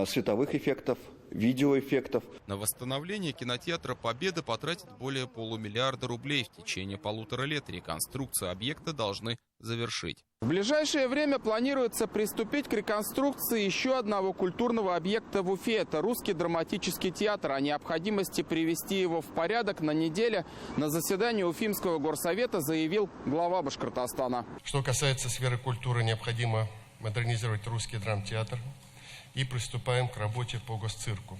световых эффектов, видеоэффектов. На восстановление кинотеатра «Победа» потратит более полумиллиарда рублей. В течение 1,5 лет реконструкцию объекта должны завершить. В ближайшее время планируется приступить к реконструкции еще одного культурного объекта в Уфе. Это Русский драматический театр. О необходимости привести его в порядок на неделе на заседании Уфимского горсовета заявил глава Башкортостана. Что касается сферы культуры, необходимо модернизировать Русский драмтеатр. И приступаем к работе по госцирку.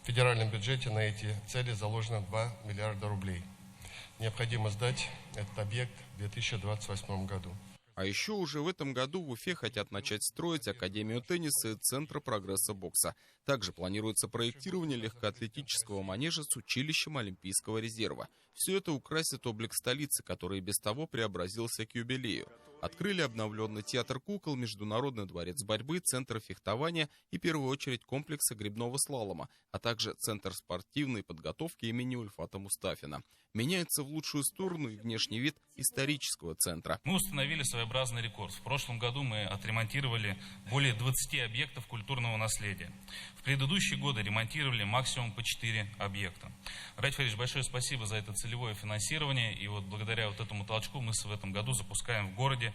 В федеральном бюджете на эти цели заложено 2 миллиарда рублей. Необходимо сдать этот объект в 2028 году. А еще уже в этом году в Уфе хотят начать строить Академию тенниса и Центра прогресса бокса. Также планируется проектирование легкоатлетического манежа с училищем Олимпийского резерва. Все это украсит облик столицы, который и без того преобразился к юбилею. Открыли обновленный театр кукол, Международный дворец борьбы, Центр фехтования и, в первую очередь, комплекс гребного слалома, а также Центр спортивной подготовки имени Ульфата Мустафина. Меняется в лучшую сторону и внешний вид исторического центра. Мы установили своеобразный рекорд. В прошлом году мы отремонтировали более 20 объектов культурного наследия. В предыдущие годы ремонтировали максимум по 4 объекта. Ради Фаридович, большое спасибо за это целевое финансирование. И вот благодаря вот этому толчку мы в этом году запускаем в городе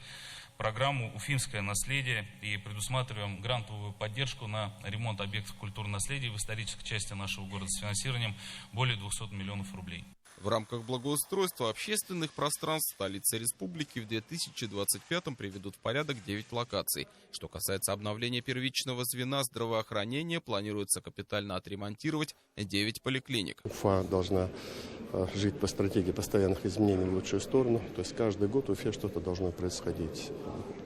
программу «Уфимское наследие» и предусматриваем грантовую поддержку на ремонт объектов культурного наследия в исторической части нашего города с финансированием более 200 миллионов рублей. В рамках благоустройства общественных пространств столицы республики в 2025-м приведут в порядок 9 локаций. Что касается обновления первичного звена здравоохранения, планируется капитально отремонтировать 9 поликлиник. Уфа должна жить по стратегии постоянных изменений в лучшую сторону. То есть каждый год в Уфе что-то должно происходить.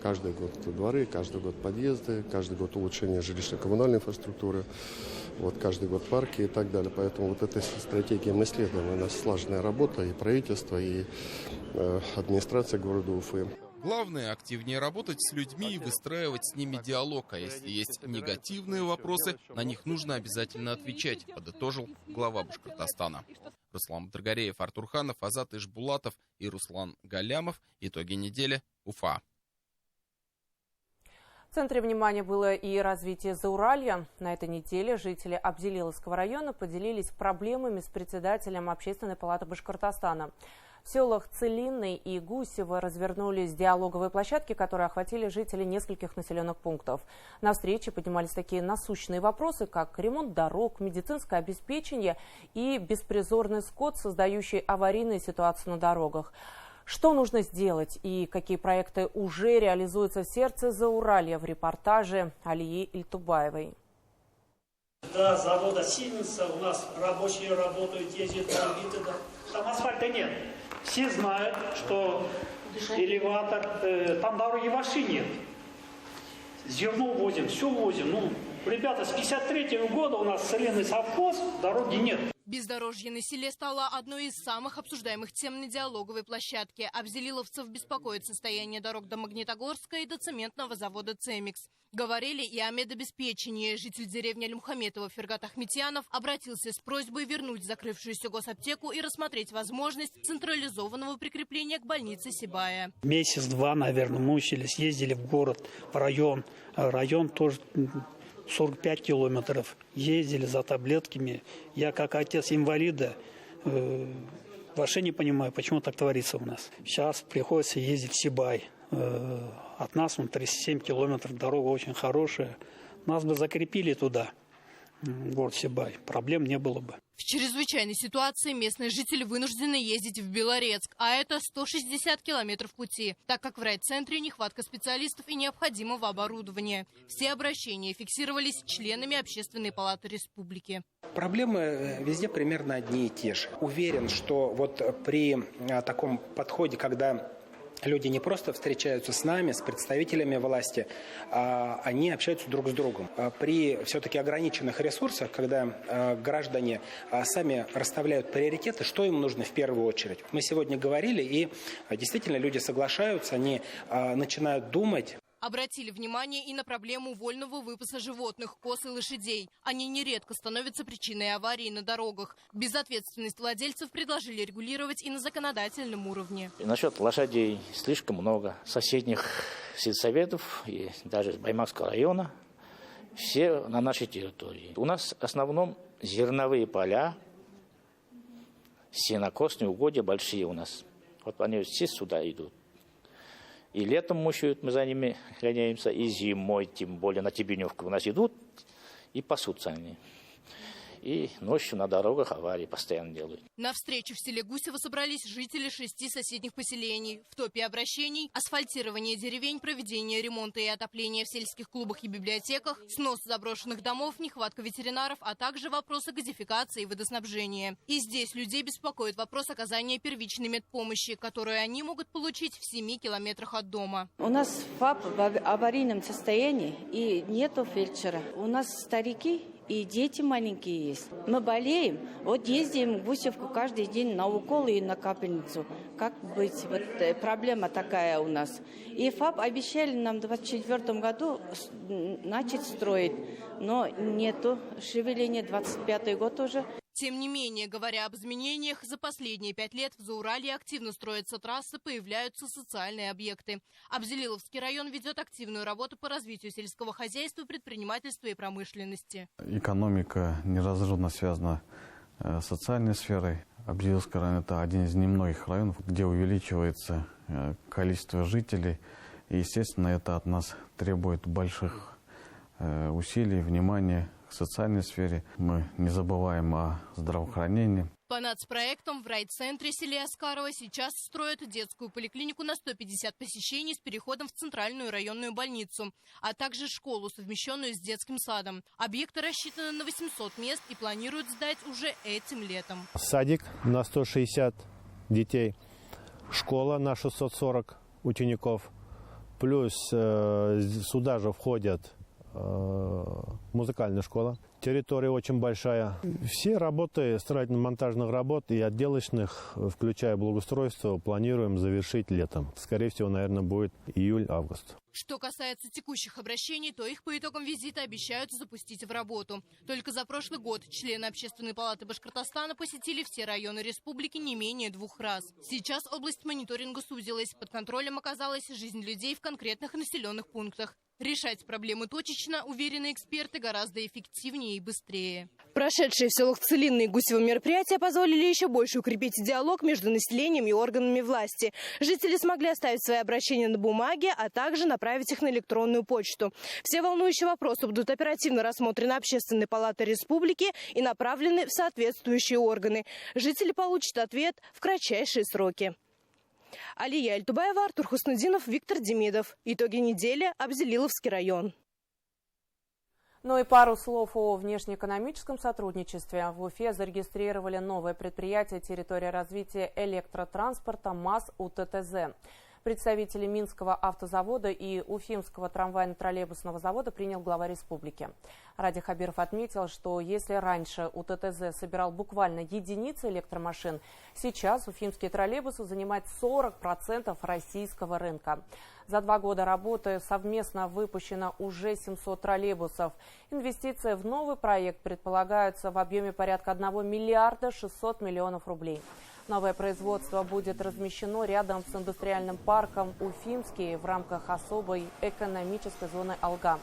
Каждый год дворы, каждый год подъезды, каждый год улучшение жилищно-коммунальной инфраструктуры, каждый год парки и так далее. Поэтому вот этой стратегией мы следуем. У нас слаженная работа и правительство, и администрация города Уфы. Главное – активнее работать с людьми и выстраивать с ними диалог. А если есть негативные вопросы, на них нужно обязательно отвечать, подытожил глава Башкортостана. Руслан Батыргареев, Артур Ханов, Азат Ишбулатов и Руслан Галямов. Итоги недели. Уфа. В центре внимания было и развитие Зауралья. На этой неделе жители Абзелиловского района поделились проблемами с председателем Общественной палаты Башкортостана. В селах Целинный и Гусево развернулись диалоговые площадки, которые охватили жителей нескольких населенных пунктов. На встрече поднимались такие насущные вопросы, как ремонт дорог, медицинское обеспечение и беспризорный скот, создающий аварийные ситуации на дорогах. Что нужно сделать и какие проекты уже реализуются в сердце Зауралья, в репортаже Алии Ильтубаевой. До завода Сименса у нас рабочие работают, ездят бомбиты, там асфальта нет. Все знают, что элеватор, там дороги вообще нет. Зерно возим, все возим. Ребята, с 53-го года у нас целинный совхоз, дороги нет. Бездорожье на селе стало одной из самых обсуждаемых тем на диалоговой площадке. Абзелиловцев беспокоит состояние дорог до Магнитогорска и до цементного завода «Цемикс». Говорили и о медобеспечении. Житель деревни Аль-Мухаметова Фергат Ахметьянов обратился с просьбой вернуть закрывшуюся госаптеку и рассмотреть возможность централизованного прикрепления к больнице Сибая. Месяц-два, наверное, мучились, ездили в город, в район. Район тоже 45 километров. Ездили за таблетками. Я, как отец инвалида, вообще не понимаю, почему так творится у нас. Сейчас приходится ездить в Сибай. От нас 37 километров, дорога очень хорошая. Нас бы закрепили туда, город Сибай, проблем не было бы. В чрезвычайной ситуации местные жители вынуждены ездить в Белорецк, а это 160 километров пути, так как в райцентре нехватка специалистов и необходимого оборудования. Все обращения фиксировались членами Общественной палаты республики. Проблемы везде примерно одни и те же. Уверен, что при таком подходе, когда люди не просто встречаются с нами, с представителями власти, а они общаются друг с другом. При все-таки ограниченных ресурсах, когда граждане сами расставляют приоритеты, что им нужно в первую очередь. Мы сегодня говорили, и действительно люди соглашаются, они начинают думать. Обратили внимание и на проблему вольного выпаса животных, коз и лошадей. Они нередко становятся причиной аварий на дорогах. Безответственность владельцев предложили регулировать и на законодательном уровне. Насчет лошадей слишком много соседних сельсоветов и даже Баймакского района. Все на нашей территории. У нас в основном зерновые поля, сенокосные угодья большие у нас. Они все сюда идут. И летом мучают, мы за ними гоняемся, и зимой, тем более на Тебеневку у нас идут и пасутся они. И ночью на дорогах аварии постоянно делают. На встречу в селе Гусево собрались жители 6 соседних поселений. В топе обращений – асфальтирование деревень, проведение ремонта и отопления в сельских клубах и библиотеках, снос заброшенных домов, нехватка ветеринаров, а также вопросы газификации и водоснабжения. И здесь людей беспокоит вопрос оказания первичной медпомощи, которую они могут получить в 7 километрах от дома. У нас ФАП в аварийном состоянии и нету фельдшера. У нас старики и дети маленькие есть. Мы болеем, ездим в Гусевку каждый день на уколы и на капельницу. Как быть? Проблема такая у нас. И ФАП обещали нам в 2024 году начать строить, но нету шевеления, 25-й год уже. Тем не менее, говоря об изменениях, за последние 5 лет в Зауралье активно строятся трассы, появляются социальные объекты. Абзелиловский район ведет активную работу по развитию сельского хозяйства, предпринимательства и промышленности. Экономика неразрывно связана с социальной сферой. Абзелиловский район – это один из немногих районов, где увеличивается количество жителей. И, естественно, это от нас требует больших усилий, внимания, социальной сфере. Мы не забываем о здравоохранении. По нацпроектам в райцентре селе Аскарова сейчас строят детскую поликлинику на 150 посещений с переходом в центральную районную больницу, а также школу, совмещенную с детским садом. Объекты рассчитаны на 800 мест и планируют сдать уже этим летом. Садик на 160 детей, школа на 640 учеников, плюс сюда же входят музыкальная школа. Территория очень большая. Все работы строительно-монтажных работ и отделочных, включая благоустройство, планируем завершить летом. Скорее всего, наверное, будет июль-август. Что касается текущих обращений, то их по итогам визита обещают запустить в работу. Только за прошлый год члены Общественной палаты Башкортостана посетили все районы республики не менее 2 раз. Сейчас область мониторинга сузилась. Под контролем оказалась жизнь людей в конкретных населенных пунктах. Решать проблемы точечно, уверены эксперты, гораздо эффективнее и быстрее. Прошедшие в селах Целинное и Гусево мероприятия позволили еще больше укрепить диалог между населением и органами власти. Жители смогли оставить свои обращения на бумаге, а также направить их на электронную почту. Все волнующие вопросы будут оперативно рассмотрены Общественной палатой республики и направлены в соответствующие органы. Жители получат ответ в кратчайшие сроки. Алия Альтубаева, Артур Хуснудинов, Виктор Демидов. Итоги недели. Абзелиловский район. Ну и пару слов о внешнеэкономическом сотрудничестве. В Уфе зарегистрировали новое предприятие «Территория развития электротранспорта МАЗ УТТЗ». Представители Минского автозавода и Уфимского трамвайно-троллейбусного завода принял глава республики. Ради Хабиров отметил, что если раньше УТТЗ собирал буквально единицы электромашин, сейчас уфимские троллейбусы занимают 40% российского рынка. За 2 года работы совместно выпущено уже 700 троллейбусов. Инвестиции в новый проект предполагаются в объеме порядка 1 миллиарда 600 миллионов рублей. Новое производство будет размещено рядом с индустриальным парком «Уфимский» в рамках особой экономической зоны «Алга».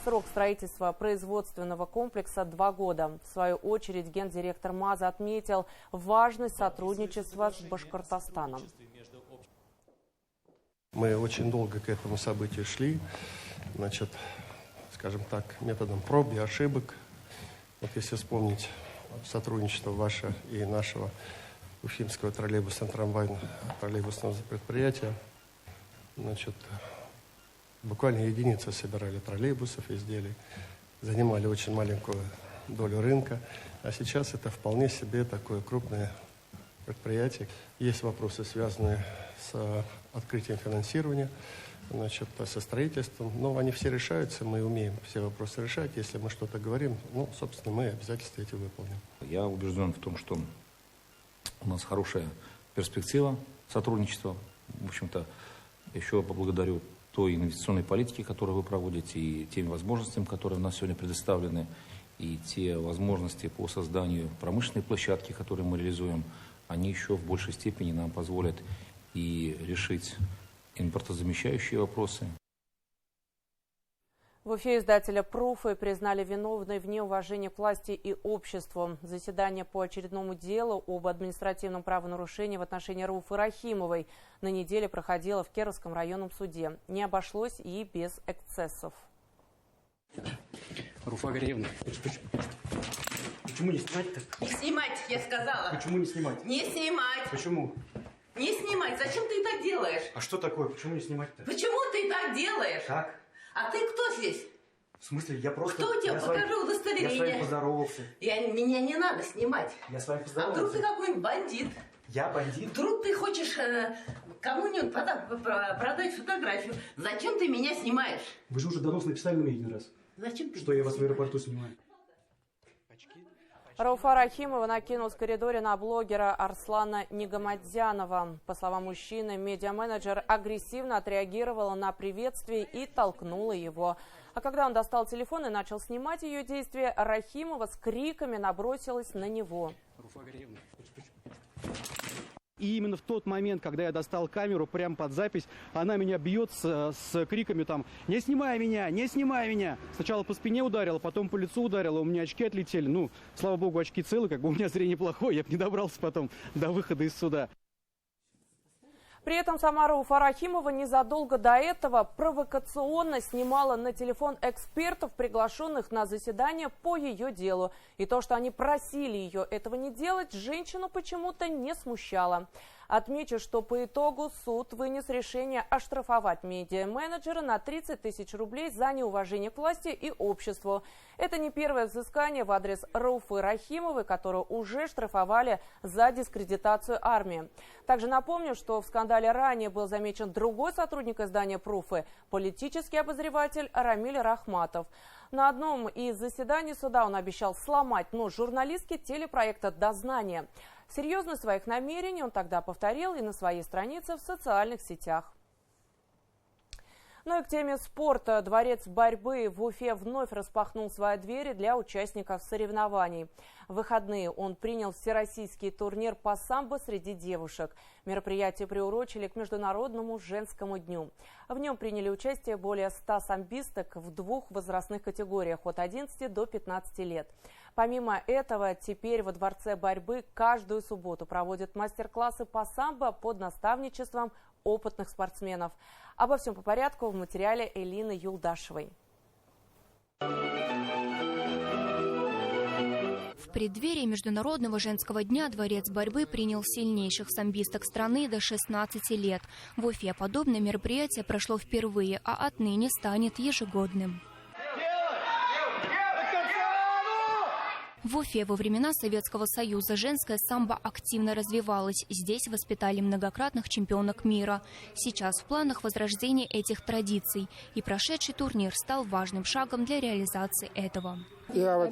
Срок строительства производственного комплекса 2 года. В свою очередь гендиректор МАЗа отметил важность сотрудничества с Башкортостаном. Мы очень долго к этому событию шли, скажем так, методом проб и ошибок. Вот если вспомнить сотрудничество ваше и нашего Уфимского троллейбусно-троллейбусного предприятия, буквально единицы собирали троллейбусов, изделий, занимали очень маленькую долю рынка, а сейчас это вполне себе такое крупное предприятие. Есть вопросы, связанные с открытием финансирования, со строительством, но они все решаются, мы умеем все вопросы решать. Если мы что-то говорим, собственно, мы обязательства эти выполним. Я убежден в том, что у нас хорошая перспектива сотрудничества. В общем-то, еще поблагодарю той инвестиционной политике, которую вы проводите, и тем возможностям, которые у нас сегодня предоставлены, и те возможности по созданию промышленной площадки, которые мы реализуем, они еще в большей степени нам позволят и решить импортозамещающие вопросы. В Уфе издателя «Пруфы» признали виновной в неуважении к власти и обществу. Заседание по очередному делу об административном правонарушении в отношении Руфы Рахимовой на неделе проходило в Кировском районном суде. Не обошлось и без эксцессов. Руфа Гариевна, почему не снимать-то? Не снимать, я сказала. Почему не снимать? Не снимать. Почему? Не снимать. Зачем ты так делаешь? А что такое? Почему не снимать-то? Почему ты так делаешь? Так. А ты кто здесь? В смысле, я просто... Кто у тебя? Покажи удостоверение. Я с вами поздоровался. Меня не надо снимать. Я с вами А поздоровался. вдруг ты какой-нибудь бандит? Я бандит? Вдруг ты хочешь кому-нибудь продать фотографию? Зачем ты меня снимаешь? Вы же уже донос написали на меня 1 раз. Зачем ты? Что я вас в аэропорту снимаю. Рауфа Рахимова накинулась в коридоре на блогера Арслана Нигамадзянова. По словам мужчины, медиаменеджер агрессивно отреагировала на приветствие и толкнула его. А когда он достал телефон и начал снимать ее действия, Рахимова с криками набросилась на него. И именно в тот момент, когда я достал камеру прямо под запись, она меня бьет с криками там: «Не снимай меня! Не снимай меня!» Сначала по спине ударила, потом по лицу ударила, у меня очки отлетели. Слава богу, очки целы, у меня зрение плохое, я бы не добрался потом до выхода из суда. При этом Самара Уфа-Рахимова незадолго до этого провокационно снимала на телефон экспертов, приглашенных на заседание по ее делу. И то, что они просили ее этого не делать, женщину почему-то не смущало. Отмечу, что по итогу суд вынес решение оштрафовать медиа-менеджера на 30 тысяч рублей за неуважение к власти и обществу. Это не первое взыскание в адрес Рауфы Рахимовой, которую уже штрафовали за дискредитацию армии. Также напомню, что в скандале ранее был замечен другой сотрудник издания «Пруфы» – политический обозреватель Рамиль Рахматов. На одном из заседаний суда он обещал сломать нос журналистки телепроекта «Дознание». Серьезность своих намерений он тогда повторил и на своей странице в социальных сетях. Ну и к теме спорта. Дворец борьбы в Уфе вновь распахнул свои двери для участников соревнований. В выходные он принял всероссийский турнир по самбо среди девушек. Мероприятие приурочили к Международному женскому дню. В нем приняли участие более 100 самбисток в двух возрастных категориях от 11 до 15 лет. Помимо этого, теперь во Дворце борьбы каждую субботу проводят мастер-классы по самбо под наставничеством опытных спортсменов. Обо всем по порядку в материале Элины Юлдашевой. В преддверии Международного женского дня Дворец борьбы принял сильнейших самбисток страны до 16 лет. В Уфе подобное мероприятие прошло впервые, а отныне станет ежегодным. В Уфе во времена Советского Союза женское самбо активно развивалось. Здесь воспитали многократных чемпионок мира. Сейчас в планах возрождение этих традиций. И прошедший турнир стал важным шагом для реализации этого. Я вот,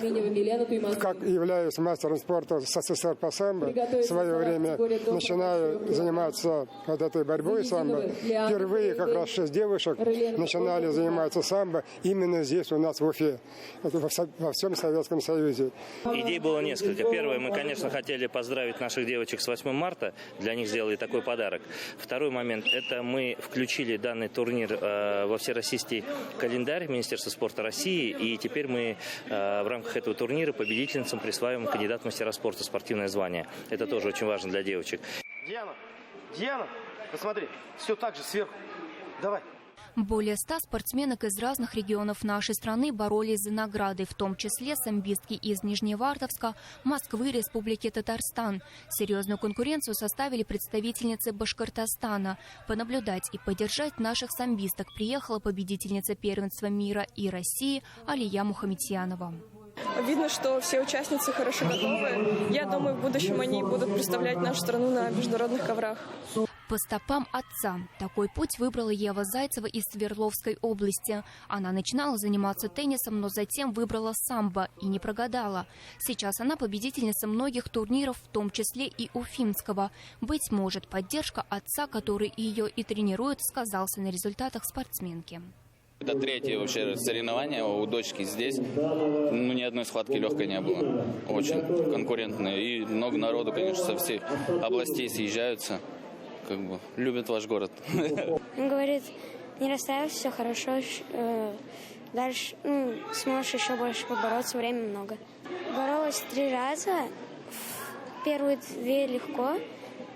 как являюсь мастером спорта СССР по самбо, в свое время начинаю заниматься вот этой борьбой самбо. Впервые как раз 6 девушек начинали заниматься самбо именно здесь у нас в Уфе, во всем Советском Союзе. Идей было несколько. Первое, мы, конечно, хотели поздравить наших девочек с 8 марта, для них сделали такой подарок. Второй момент, это мы включили данный турнир во всероссийский календарь Министерства спорта России, и теперь мы в рамках этого турнира победительницам присваиваем кандидат в мастера спорта, спортивное звание. Это тоже очень важно для девочек. Диана, посмотри, все так же сверху. Давай. Более 100 спортсменок из разных регионов нашей страны боролись за награды, в том числе самбистки из Нижневартовска, Москвы, Республики Татарстан. Серьезную конкуренцию составили представительницы Башкортостана. Понаблюдать и поддержать наших самбисток приехала победительница первенства мира и России Алия Мухаметьянова. Видно, что все участницы хорошо готовы. Я думаю, в будущем они будут представлять нашу страну на международных коврах. По стопам отца. Такой путь выбрала Ева Зайцева из Свердловской области. Она начинала заниматься теннисом, но затем выбрала самбо и не прогадала. Сейчас она победительница многих турниров, в том числе и уфимского. Быть может, поддержка отца, который ее и тренирует, сказался на результатах спортсменки. Это третье вообще соревнование у дочки здесь. Ни одной схватки легкой не было. Очень конкурентные. И много народу, конечно, со всех областей съезжаются. Как бы любят ваш город. Он говорит, не расстраивайся, все хорошо. Дальше сможешь еще больше побороться, времени много. Боролась 3 раза. В первые 2 легко.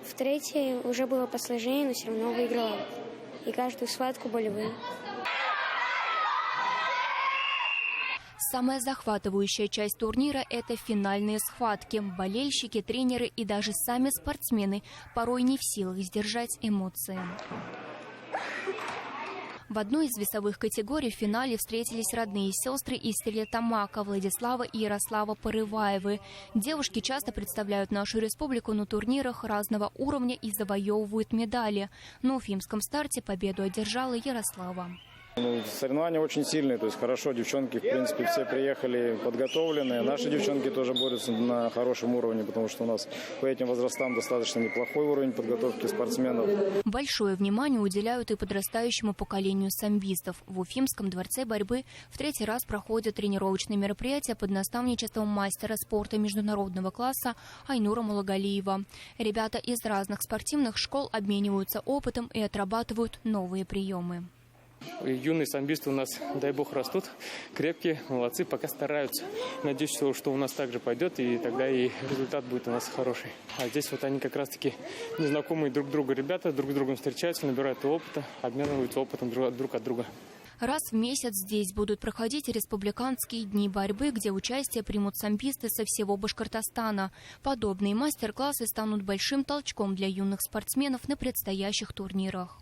В 3 уже было посложнее, но все равно выиграла. И каждую схватку болевую. Самая захватывающая часть турнира – это финальные схватки. Болельщики, тренеры и даже сами спортсмены порой не в силах сдержать эмоции. В одной из весовых категорий в финале встретились родные сестры из Стерлитамака Владислава и Ярослава Порываевы. Девушки часто представляют нашу республику на турнирах разного уровня и завоевывают медали. На уфимском старте победу одержала Ярослава. Соревнования очень сильные, то есть хорошо, девчонки, в принципе, все приехали подготовленные. Наши девчонки тоже борются на хорошем уровне, потому что у нас по этим возрастам достаточно неплохой уровень подготовки спортсменов. Большое внимание уделяют и подрастающему поколению самбистов. В Уфимском дворце борьбы в 3-й раз проходят тренировочные мероприятия под наставничеством мастера спорта международного класса Айнура Мулагалиева. Ребята из разных спортивных школ обмениваются опытом и отрабатывают новые приемы. Юные самбисты у нас, дай бог, растут, крепкие, молодцы, пока стараются. Надеюсь, что у нас также пойдет, и тогда и результат будет у нас хороший. А здесь вот они как раз-таки незнакомые друг друга ребята, друг с другом встречаются, набирают опыта, обмениваются опытом друг от друга. Раз в месяц здесь будут проходить республиканские дни борьбы, где участие примут самбисты со всего Башкортостана. Подобные мастер-классы станут большим толчком для юных спортсменов на предстоящих турнирах.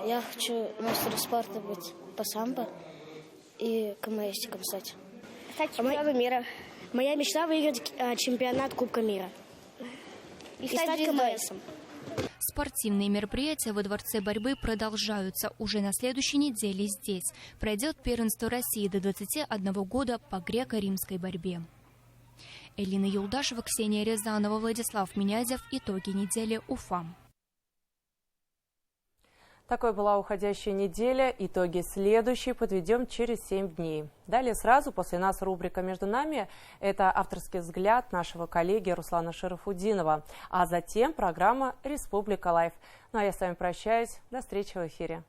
Я хочу мастером спорта быть по самбо и КМСником стать. Стать чемпионом мира. Моя мечта — выиграть чемпионат Кубка мира. И стать КМСом. Спортивные мероприятия во Дворце борьбы продолжаются. Уже на следующей неделе здесь пройдет первенство России до 21 года по греко-римской борьбе. Элина Юлдашева, Ксения Рязанова, Владислав Минязев. Итоги недели. Уфа. Такой была уходящая неделя. Итоги следующие подведем через 7 дней. Далее сразу после нас рубрика «Между нами». Это авторский взгляд нашего коллеги Руслана Шарафудинова. А затем программа «Республика Лайв». Ну а я с вами прощаюсь. До встречи в эфире.